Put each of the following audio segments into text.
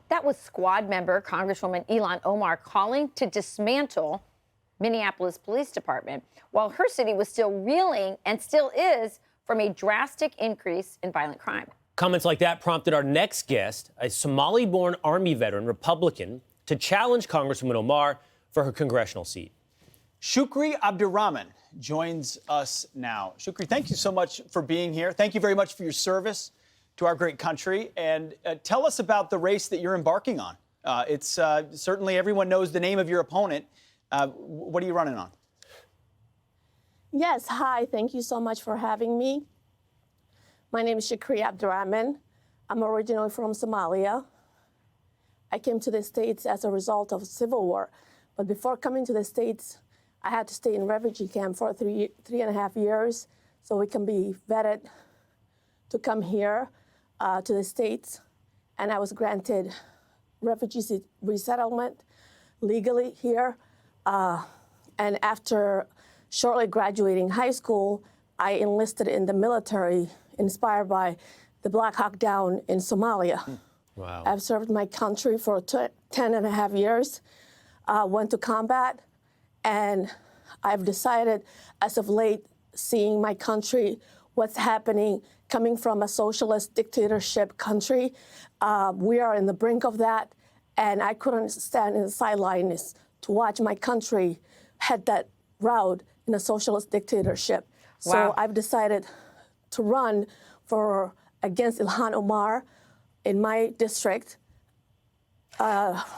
That was squad member Congresswoman Ilhan Omar calling to dismantle Minneapolis Police Department while her city was still reeling and still is from a drastic increase in violent crime. Comments like that prompted our next guest, a Somali-born Army veteran, Republican, to challenge Congresswoman Omar for her congressional seat. Shukri Abdirahman joins us now. Shukri, thank you so much for being here. Thank you very much for your service to our great country. And tell us about the race that you're embarking on. It's certainly everyone knows the name of your opponent. What are you running on? Yes, hi. Thank you so much for having me. My name is Shukri Abdirahman. I'm originally from Somalia. I came to the States as a result of civil war. But before coming to the States, I had to stay in refugee camp for three and a half years so we can be vetted to come here to the States. And I was granted refugee resettlement legally here. And after shortly graduating high school, I enlisted in the military, inspired by the Black Hawk Down in Somalia. Wow. I've served my country for 10 and a half years, went to combat, and I've decided as of late, seeing my country, what's happening, coming from a socialist dictatorship country, we are in the brink of that, and I couldn't stand in the sidelines to watch my country head that route in a socialist dictatorship. Wow. So I've decided to run against Ilhan Omar in my district,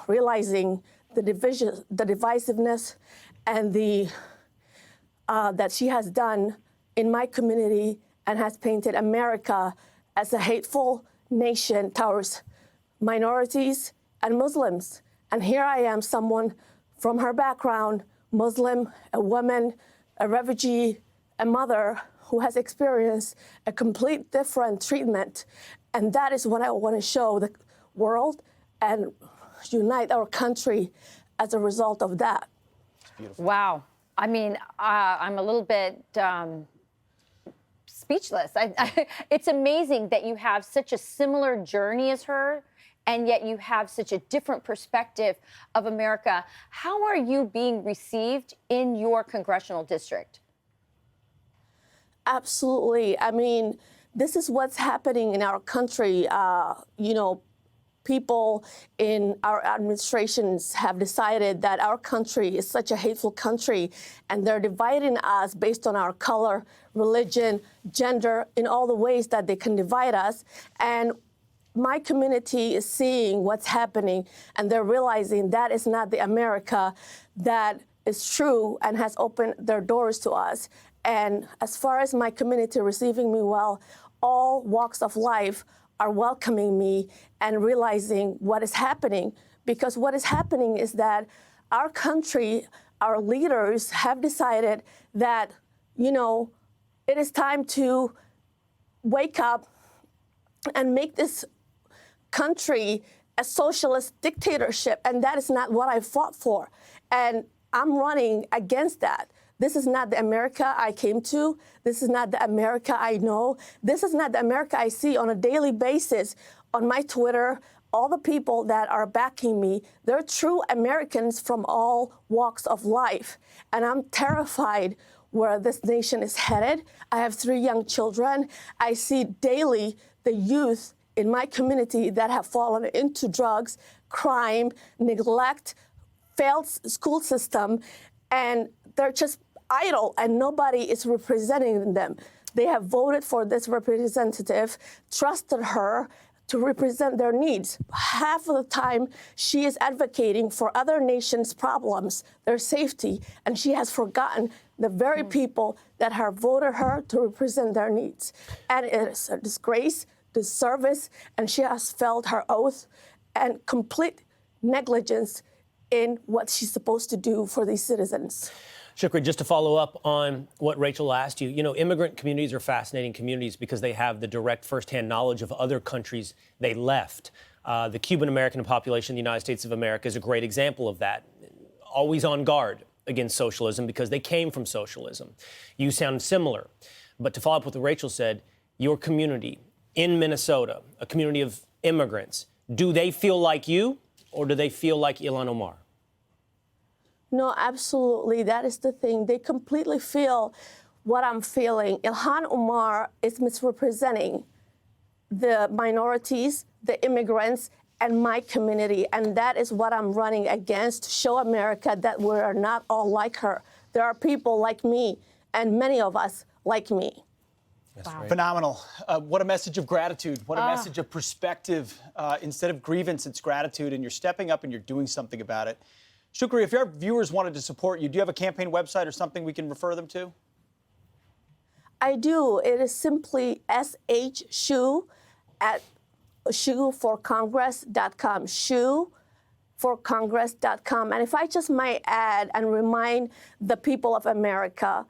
realizing the divisiveness and that she has done in my community and has painted America as a hateful nation towards minorities and Muslims. And here I am, someone from her background, Muslim, a woman, a refugee, a mother who has experienced a complete different treatment. And that is what I want to show the world and unite our country as a result of that. Wow. I mean, I'm a little bit speechless. It's amazing that you have such a similar journey as her, and yet you have such a different perspective of America. How are you being received in your congressional district? Absolutely. I mean, this is what's happening in our country. People in our administrations have decided that our country is such a hateful country, and they're dividing us based on our color, religion, gender, in all the ways that they can divide us. And my community is seeing what's happening, and they're realizing that is not the America that is true and has opened their doors to us. And as far as my community receiving me well, all walks of life are welcoming me and realizing what is happening. Because what is happening is that our country, our leaders have decided that, it is time to wake up and make this country a socialist dictatorship. And that is not what I fought for. And I'm running against that. This is not the America I came to. This is not the America I know. This is not the America I see on a daily basis on my Twitter. All the people that are backing me, they're true Americans from all walks of life. And I'm terrified where this nation is headed. I have 3 young children. I see daily the youth in my community that have fallen into drugs, crime, neglect, failed school system, and they're just idle, and nobody is representing them. They have voted for this representative, trusted her to represent their needs. Half of the time, she is advocating for other nations' problems, their safety, and she has forgotten the very people that have voted her to represent their needs. And it is a disgrace, disservice, and she has failed her oath and complete negligence in what she's supposed to do for these citizens. Shukri, just to follow up on what Rachel asked you, immigrant communities are fascinating communities because they have the direct firsthand knowledge of other countries they left. The Cuban-American population in the United States of America is a great example of that, always on guard against socialism because they came from socialism. You sound similar. But to follow up with what Rachel said, your community in Minnesota, a community of immigrants, Do they feel like you, or do they feel like Ilhan Omar? No, absolutely. That is the thing. They completely feel what I'm feeling. Ilhan Omar is misrepresenting the minorities, the immigrants, and my community. And that is what I'm running against, to show America that we are not all like her. There are people like me, and many of us like me. Wow. Phenomenal. What a message of gratitude. What a message of perspective. Instead of grievance, it's gratitude, and you're stepping up and you're doing something about it. Shukri, if our viewers wanted to support you, do you have a campaign website or something we can refer them to? I do. It is simply SHU at shuforcongress.com. Shuforcongress.com. And if I just might add and remind the people of America,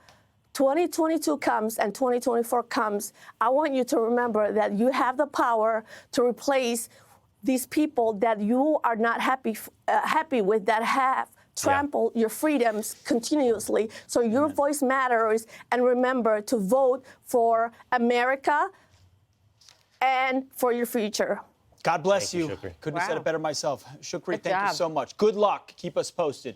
2022 comes and 2024 comes, I want you to remember that you have the power to replace these people that you are not happy with, that have trampled your freedoms continuously. So your voice matters, and remember to vote for America and for your future. God bless Thank you, you. Shukri. Couldn't have said Wow. it better myself. Shukri, Good thank you job. so much. Good luck. Keep us posted.